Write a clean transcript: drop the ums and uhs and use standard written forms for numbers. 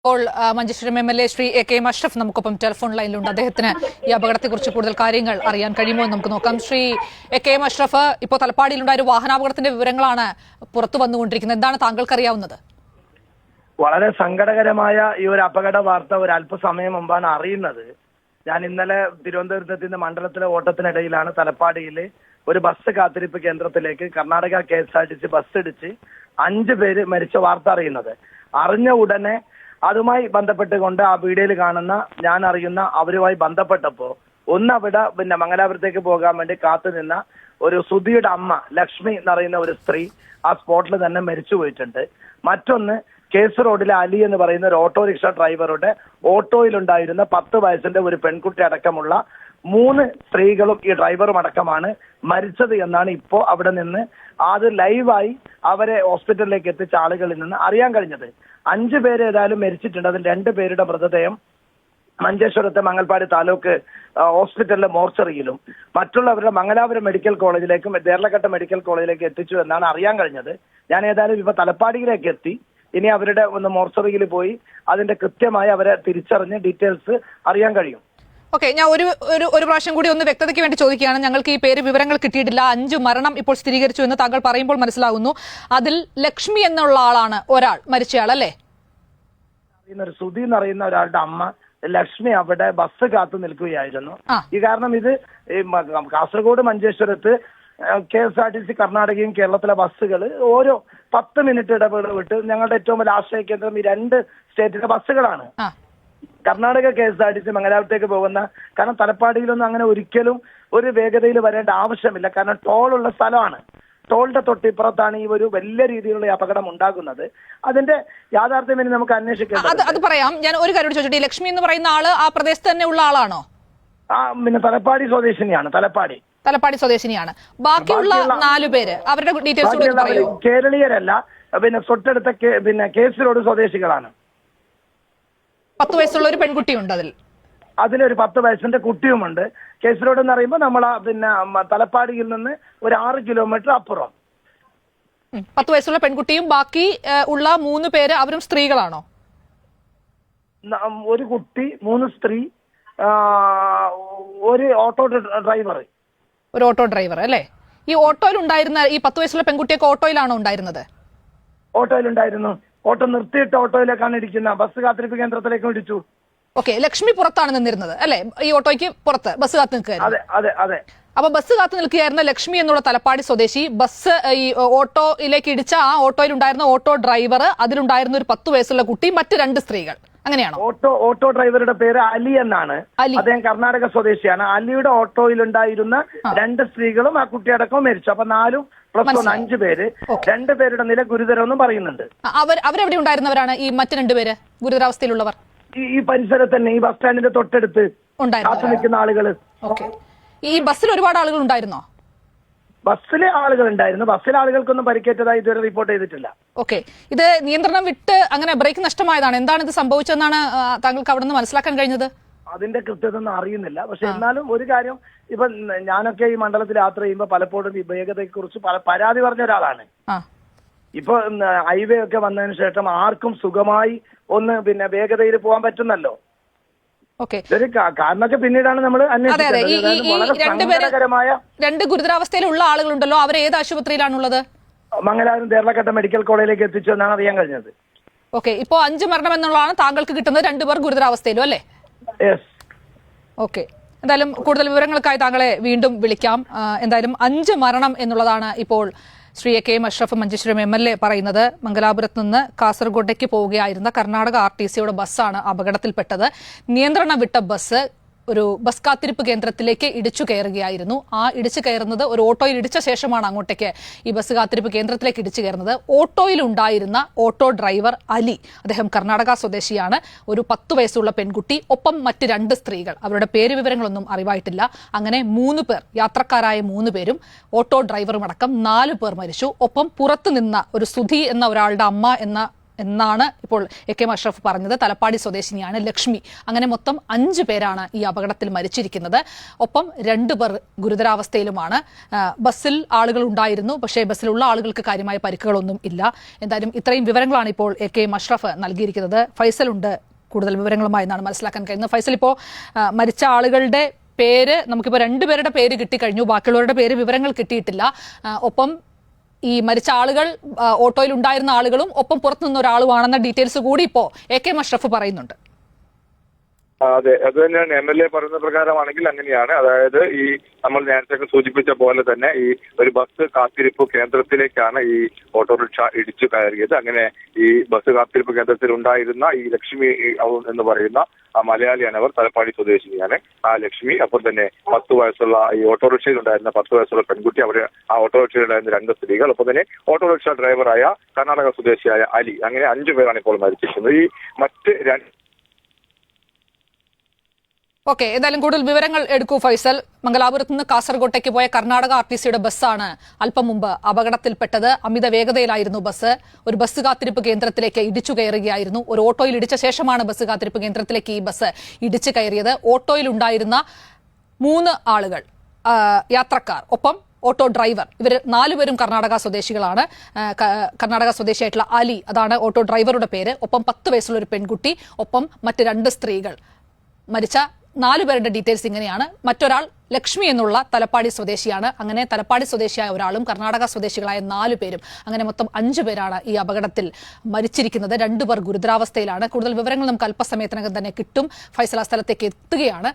ഇപ്പോൾ Manjeshwaram MLA Shri AK Ashraf നമുക്കൊപ്പം telephone ലൈനിലുണ്ട്. അദ്ദേഹത്തിന് ഈ അപകടത്തെക്കുറിച്ച് കൂടുതൽ കാര്യങ്ങൾ അറിയാൻ കഴിയുമോ എന്ന് നമുക്ക് നോക്കാം. ശ്രീ AK അഷ്റഫ്, ഇപ്പോൾ തലപ്പാടിയിലുണ്ടായ ഒരു വാഹനാപകടത്തിന്റെ വിവരങ്ങളാണ് പുറത്തു വന്നുകൊണ്ടിരിക്കുന്നത്. എന്താണ് താങ്കൾക്ക് അറിയാവുന്നത്? വളരെ സങ്കടകരമായ ഈ ഒരു അപകട വാർത്ത ഒരു അല്പസമയം മുമ്പാണ് അറിയുന്നത്. ഞാൻ ഇന്നലെ തിരുവനന്തപുരത്ത് നിന്ന് മണ്ഡലത്തിലെ ഓട്ടത്തിനിടയിലാണ് തലപ്പാടിയിൽ ഒരു ബസ് കാത്തിരിപ്പ് കേന്ദ്രത്തിലേക്ക് കർണാടക KSRTC ബസ് ഇടിച്ച് 5 പേര് മരിച്ച വാർത്ത അറിയുന്നത്. അറിഞ്ഞ ഉടനെ അതുമായി ബന്ധപ്പെട്ടുകൊണ്ട് ആ വീഡിയോയിൽ കാണുന്ന ഞാൻ അറിയുന്ന അവരുമായി ബന്ധപ്പെട്ടപ്പോ അവിടെ മംഗലാപുരത്തേക്ക് പോകാൻ വേണ്ടി കാത്തു നിന്ന ഒരു സുധിയുടെ അമ്മ ലക്ഷ്മി എന്നറിയുന്ന ഒരു സ്ത്രീ ആ സ്പോട്ടിൽ തന്നെ മരിച്ചു പോയിട്ടുണ്ട്. മറ്റൊന്ന് കേസ് റോഡിലെ അലി എന്ന് പറയുന്ന ഒരു ഓട്ടോറിക്ഷ ഡ്രൈവറുടെ ഓട്ടോയിലുണ്ടായിരുന്ന 10 വയസ്സിന്റെ ഒരു പെൺകുട്ടി അടക്കമുള്ള 3 സ്ത്രീകളും ഈ ഡ്രൈവറും അടക്കമാണ് മരിച്ചത് എന്നാണ് ഇപ്പോ അവിടെ നിന്ന് അത് ലൈവായി അവരെ ഹോസ്പിറ്റലിലേക്ക് എത്തിച്ച ആളുകളിൽ നിന്ന് അറിയാൻ കഴിഞ്ഞത്. 5 പേര് ഏതായാലും മരിച്ചിട്ടുണ്ട്. അതിൽ 2 പേരുടെ മൃതദേഹം മഞ്ചേശ്വരത്തെ മംഗൽപാടി താലൂക്ക് ഹോസ്പിറ്റലിലെ മോർച്ചറിയിലും മറ്റുള്ളവരുടെ മംഗലാപുരം മെഡിക്കൽ കോളേജിലേക്കും ദേർലഘട്ട മെഡിക്കൽ കോളേജിലേക്ക് എത്തിച്ചു എന്നാണ് അറിയാൻ കഴിഞ്ഞത്. ഞാൻ ഏതായാലും ഇപ്പൊ തലപ്പാടിയിലേക്ക് എത്തി. ഇനി അവരുടെ ഒന്ന് മോർച്ചറിയിൽ പോയി അതിന്റെ കൃത്യമായി അവരെ തിരിച്ചറിഞ്ഞ് ഡീറ്റെയിൽസ് അറിയാൻ കഴിയും. ഓക്കെ, ഞാൻ ഒരു പ്രാവശ്യം കൂടി ഒന്ന് വ്യക്തതയ്ക്ക് വേണ്ടി ചോദിക്കുകയാണ്. ഞങ്ങൾക്ക് ഈ പേര് വിവരങ്ങൾ കിട്ടിയിട്ടില്ല. 5 മരണം ഇപ്പോൾ സ്ഥിരീകരിച്ചു എന്ന് താങ്കൾ പറയുമ്പോൾ മനസ്സിലാകുന്നു. അതിൽ ലക്ഷ്മി എന്നുള്ള ആളാണ് ഒരാൾ മരിച്ചയാൾ, അല്ലേ? സുധി എന്നറിയുന്ന ഒരാളുടെ അമ്മ ലക്ഷ്മി അവിടെ ബസ് കാത്തു നിൽക്കുകയായിരുന്നു. ഈ കാരണം ഇത് കാസർഗോഡ് മഞ്ചേശ്വരത്ത് KSRTC കർണാടകയും കേരളത്തിലെ ബസ്സുകൾ ഓരോ 10 മിനിറ്റ് ഇടവേള വിട്ട് ഞങ്ങളുടെ ഏറ്റവും വലിയ ആശ്രയ കേന്ദ്രം ഈ 2 സ്റ്റേറ്റിലെ ബസ്സുകളാണ്. കർണാടക KSRTC മംഗലാപുരത്തേക്ക് പോകുന്ന, കാരണം തലപ്പാടിയിലൊന്നും അങ്ങനെ ഒരിക്കലും ഒരു വേഗതയിൽ വരേണ്ട ആവശ്യമില്ല. കാരണം ടോളുള്ള സ്ഥലമാണ്. ടോളിന്റെ തൊട്ടിപ്പുറത്താണ് ഈ ഒരു വലിയ രീതിയിലുള്ള അപകടം ഉണ്ടാകുന്നത്. അതിന്റെ യാഥാർത്ഥ്യം ഇനി നമുക്ക് അന്വേഷിക്കാം. അത് പറയാം. ഞാൻ ഒരു കാര്യം ചോദിച്ചോട്ടെ, ലക്ഷ്മി എന്ന് പറയുന്ന ആള് ആ പ്രദേശത്ത് തന്നെ ഉള്ള ആളാണോ? പിന്നെ തലപ്പാടി സ്വദേശിനിയാണ്. തലപ്പാടി സ്വദേശിനിയാണ്. ബാക്കിയുള്ള 4 പേര് അവരുടെ ഡീറ്റെയിൽസ് കേരളീയരല്ല, പിന്നെ തൊട്ടടുത്ത കേസ് റോഡ് സ്വദേശികളാണ്. 10 വയസ്സുള്ള ഒരു പെൺകുട്ടിയുണ്ട്. അതിലൊരു 10 വയസ്സിന്റെ കുട്ടിയുമുണ്ട്. കേസ് റോഡ് എന്ന് പറയുമ്പോൾ നമ്മൾ തലപ്പാടിയിൽ നിന്ന് ഒരു 6 കിലോമീറ്റർ അപ്പുറം. 10 വയസ്സുള്ള പെൺകുട്ടിയും ബാക്കി ഉള്ള 3 പേര് അവരും സ്ത്രീകളാണോ? ഒരു കുട്ടി, 3 സ്ത്രീ, ഒരു ഓട്ടോ ഡ്രൈവർ അല്ലേ? ഈ ഓട്ടോയിൽ ഉണ്ടായിരുന്ന ഈ 10 വയസ്സുള്ള പെൺകുട്ടിയൊക്കെ ഓട്ടോയിലാണോ ഉണ്ടായിരുന്നത്? ഓട്ടോയിലുണ്ടായിരുന്നു. ഓട്ടോ നിർത്തിയിട്ട് ഓട്ടോയിലേക്കാണ് ഇടിക്കുന്നത്. ബസ് കാത്തിരിപ്പ് കേന്ദ്രത്തിലേക്കും ഇടിച്ചു. ഓക്കെ, ലക്ഷ്മി പുറത്താണ് നിന്നിരുന്നത് അല്ലെ? ഈ ഓട്ടോയ്ക്ക് പുറത്ത് ബസ് കാത്തു നിൽക്കുകയായിരുന്നു. അതെ. അപ്പൊ ബസ് കാത്തു നിൽക്കുകയായിരുന്ന ലക്ഷ്മി എന്നുള്ള തലപ്പാടി സ്വദേശി ബസ് ഈ ഓട്ടോയിലേക്ക് ഇടിച്ച ആ ഓട്ടോയിൽ ഉണ്ടായിരുന്ന ഓട്ടോ ഡ്രൈവർ, അതിലുണ്ടായിരുന്ന ഒരു 10 വയസ്സുള്ള കുട്ടി, മറ്റ് 2 സ്ത്രീകൾ, അങ്ങനെയാണോ? ഓട്ടോ ഡ്രൈവറുടെ പേര് അലി എന്നാണ്. അദ്ദേഹം കർണാടക സ്വദേശിയാണ്. അലിയുടെ ഓട്ടോയിലുണ്ടായിരുന്ന 2 സ്ത്രീകളും ആ കുട്ടിയടക്കവും മരിച്ചു. അപ്പൊ 4 + 1 5 പേര്. 2 പേരുടെ നില ഗുരുതരമെന്നും പറയുന്നുണ്ട്. അവരെവിടെ ഉണ്ടായിരുന്നവരാണ് ഈ മറ്റ് 2 പേര് ഗുരുതരാവസ്ഥയിലുള്ളവർ? ഈ പരിസരത്ത് തന്നെ, ഈ ബസ് സ്റ്റാൻഡിന്റെ തൊട്ടടുത്ത് കാത്തു നിൽക്കുന്ന ആളുകൾ. ഈ ബസ്സിൽ ഒരുപാട് ആളുകൾ ഉണ്ടായിരുന്നോ? ബസ്സിലെ ആളുകൾ ഉണ്ടായിരുന്നു. ബസ്സിലെ ആളുകൾക്കൊന്നും പരിക്കേറ്റതായി ഇതുവരെ റിപ്പോർട്ട് ചെയ്തിട്ടില്ല. ഓക്കെ, ഇത് നിയന്ത്രണം വിട്ട് അങ്ങനെ ബ്രേക്ക് നഷ്ടമായതാണ്. എന്താണ് ഇത് സംഭവിച്ചതെന്നാണ് താങ്കൾക്ക് അവിടെ നിന്ന് മനസ്സിലാക്കാൻ കഴിഞ്ഞത്? അതിന്റെ കൃത്യത ഒന്നും അറിയുന്നില്ല. പക്ഷെ എന്നാലും ഒരു കാര്യം, ഇപ്പൊ ഞാനൊക്കെ ഈ മണ്ഡലത്തിൽ യാത്ര ചെയ്യുമ്പോൾ പലപ്പോഴും ഈ വേഗതയെ കുറിച്ച് പരാതി പറഞ്ഞ ഒരാളാണ്. ഇപ്പൊ ഹൈവേ ഒക്കെ വന്നതിന് ശേഷം ആർക്കും സുഖമായി ഒന്ന് വേഗതയിൽ പോകാൻ പറ്റുന്നല്ലോ. ഇതൊരു കാരണമൊക്കെ പിന്നീടാണ് നമ്മൾ അന്വേഷിക്കുന്നത്. 2 ഗുരുതരാവസ്ഥയിലുള്ള ആളുകളുണ്ടല്ലോ, അവർ ഏത് ആശുപത്രിയിലാണുള്ളത്? മംഗലാപുരം ദേർലഘട്ട മെഡിക്കൽ കോളേജിലേക്ക് എത്തിച്ചു എന്നാണ് അറിയാൻ കഴിഞ്ഞത്. ഓക്കെ, ഇപ്പോ 5 മരണം എന്നുള്ളതാണ് താങ്കൾക്ക് കിട്ടുന്നത്. 2 പേർ ഗുരുതരാവസ്ഥയിലും അല്ലേ? ഓക്കെ, എന്തായാലും കൂടുതൽ വിവരങ്ങൾക്കായി താങ്കളെ വീണ്ടും വിളിക്കാം. എന്തായാലും 5 മരണം എന്നുള്ളതാണ് ഇപ്പോൾ ശ്രീ AK അഷ്റഫ് മഞ്ചേശ്വരം MLA പറയുന്നത്. മംഗലാപുരത്ത് നിന്ന് കാസർഗോഡേക്ക് പോവുകയായിരുന്ന കർണാടക RTCയുടെ ബസ്സാണ് അപകടത്തിൽപ്പെട്ടത്. നിയന്ത്രണം വിട്ട ബസ് ഒരു ബസ് കാത്തിരിപ്പ് കേന്ദ്രത്തിലേക്ക് ഇടിച്ചു കയറുകയായിരുന്നു. ആ ഇടിച്ചു കയറുന്നത് ഒരു ഓട്ടോയിൽ ഇടിച്ച ശേഷമാണ് അങ്ങോട്ടേക്ക് ഈ ബസ് കാത്തിരിപ്പ് കേന്ദ്രത്തിലേക്ക് ഇടിച്ചു കയറുന്നത്. ഓട്ടോയിലുണ്ടായിരുന്ന ഓട്ടോ ഡ്രൈവർ അലി, അദ്ദേഹം കർണാടക സ്വദേശിയാണ്. ഒരു 10 വയസ്സുള്ള പെൺകുട്ടി, ഒപ്പം മറ്റ് 2 സ്ത്രീകൾ, അവരുടെ പേര് വിവരങ്ങളൊന്നും അറിവായിട്ടില്ല. അങ്ങനെ 3 പേർ, യാത്രക്കാരായ 3 പേരും ഓട്ടോ ഡ്രൈവറും അടക്കം 4 പേർ മരിച്ചു. ഒപ്പം പുറത്തു നിന്ന ഒരു സുധി എന്ന ഒരാളുടെ അമ്മ എന്ന എന്നാണ് ഇപ്പോൾ AK അഷ്റഫ് പറഞ്ഞത്. തലപ്പാടി സ്വദേശിനിയാണ് ലക്ഷ്മി. അങ്ങനെ മൊത്തം 5 പേരാണ് ഈ അപകടത്തിൽ മരിച്ചിരിക്കുന്നത്. ഒപ്പം 2 പേർ ഗുരുതരാവസ്ഥയിലുമാണ്. ബസ്സിൽ ആളുകൾ ഉണ്ടായിരുന്നു, പക്ഷേ ബസ്സിലുള്ള ആളുകൾക്ക് കാര്യമായ പരിക്കുകളൊന്നും ഇല്ല. എന്തായാലും ഇത്രയും വിവരങ്ങളാണ് ഇപ്പോൾ AK അഷ്റഫ് നൽകിയിരിക്കുന്നത്. ഫൈസൽ ഉണ്ട് കൂടുതൽ വിവരങ്ങളുമായി എന്നാണ് മനസ്സിലാക്കാൻ കഴിയുന്നത്. ഫൈസൽ, ഇപ്പോൾ മരിച്ച ആളുകളുടെ പേര് നമുക്കിപ്പോൾ 2 പേരുടെ പേര് കിട്ടിക്കഴിഞ്ഞു, ബാക്കിയുള്ളവരുടെ പേര് വിവരങ്ങൾ കിട്ടിയിട്ടില്ല. ഒപ്പം ഈ മരിച്ച ആളുകൾ ഓട്ടോയിൽ ഉണ്ടായിരുന്ന ആളുകളും ഒപ്പം പുറത്തുനിന്ന ഒരാളുമാണെന്ന ഡീറ്റെയിൽസ് കൂടി ഇപ്പോൾ AK അഷ്റഫ് പറയുന്നുണ്ട്. അതെ, അത് തന്നെയാണ് MLA പറയുന്ന പ്രകാരമാണെങ്കിൽ അങ്ങനെയാണ്. അതായത് ഈ നമ്മൾ നേരത്തെ സൂചിപ്പിച്ച പോലെ തന്നെ ഈ ഒരു ബസ് കാത്തിരിപ്പ് കേന്ദ്രത്തിലേക്കാണ് ഈ ഓട്ടോറിക്ഷ ഇടിച്ചു കയറിയത്. അങ്ങനെ ഈ ബസ് കാത്തിരിപ്പ് കേന്ദ്രത്തിൽ ഉണ്ടായിരുന്ന ഈ ലക്ഷ്മി എന്ന് പറയുന്ന ആ മലയാളിയാണ്, അവർ തലപ്പാടി സ്വദേശിനിയാണ്. ആ ലക്ഷ്മി, അപ്പോൾ തന്നെ 10 വയസ്സുള്ള ഈ ഓട്ടോറിക്ഷയിൽ ഉണ്ടായിരുന്ന 10 വയസ്സുള്ള പെൺകുട്ടി, അവർ ആ ഓട്ടോറിക്ഷയിൽ ഉണ്ടായിരുന്ന 2 സ്ത്രീകൾ, ഒപ്പം തന്നെ ഓട്ടോറിക്ഷ ഡ്രൈവറായ കർണാടക സ്വദേശിയായ അലി, അങ്ങനെ 5 പേരാണ് ഇപ്പോൾ മരിച്ചിരിക്കുന്നത്. ഈ മറ്റ് 2 ഓക്കെ, എന്തായാലും കൂടുതൽ വിവരങ്ങൾ എടുക്കൂ ഫൈസൽ. മംഗലാപുരത്ത് നിന്ന് കാസർഗോട്ടേക്ക് പോയ കർണാടക RTCയുടെ ബസ്സാണ് അല്പം മുമ്പ് അപകടത്തിൽപ്പെട്ടത്. അമിത വേഗതയിലായിരുന്നു ബസ്. ഒരു ബസ് കാത്തിരിപ്പ് കേന്ദ്രത്തിലേക്ക് ഇടിച്ചു കയറുകയായിരുന്നു. ഒരു ഓട്ടോയിൽ ഇടിച്ച ശേഷമാണ് ബസ് കാത്തിരിപ്പ് കേന്ദ്രത്തിലേക്ക് ഈ ബസ് ഇടിച്ചു കയറിയത്. ഓട്ടോയിലുണ്ടായിരുന്ന 3 ആളുകൾ, യാത്രക്കാർ, ഒപ്പം ഓട്ടോ ഡ്രൈവർ, ഇവർ 4 പേരും കർണാടക സ്വദേശികളാണ്. കർണാടക സ്വദേശിയായിട്ടുള്ള അലി, അതാണ് ഓട്ടോ ഡ്രൈവറുടെ പേര്. ഒപ്പം 10 വയസ്സുള്ള ഒരു പെൺകുട്ടി, ഒപ്പം മറ്റ് 2 സ്ത്രീകൾ. മരിച്ച 4 പേരുടെ ഡീറ്റെയിൽസ് ഇങ്ങനെയാണ്. മറ്റൊരാൾ ലക്ഷ്മി എന്നുള്ള തലപ്പാടി സ്വദേശിയാണ്. അങ്ങനെ തലപ്പാടി സ്വദേശിയായ ഒരാളും കർണാടക സ്വദേശികളായ 4 പേരും, അങ്ങനെ മൊത്തം 5 പേരാണ് ഈ അപകടത്തിൽ മരിച്ചിരിക്കുന്നത്. 2 പേർ ഗുരുതരാവസ്ഥയിലാണ്. കൂടുതൽ വിവരങ്ങൾ നമുക്ക് അല്പസമയത്തിനകം തന്നെ കിട്ടും. ഫൈസൽ ആ സ്ഥലത്തേക്ക് എത്തുകയാണ്.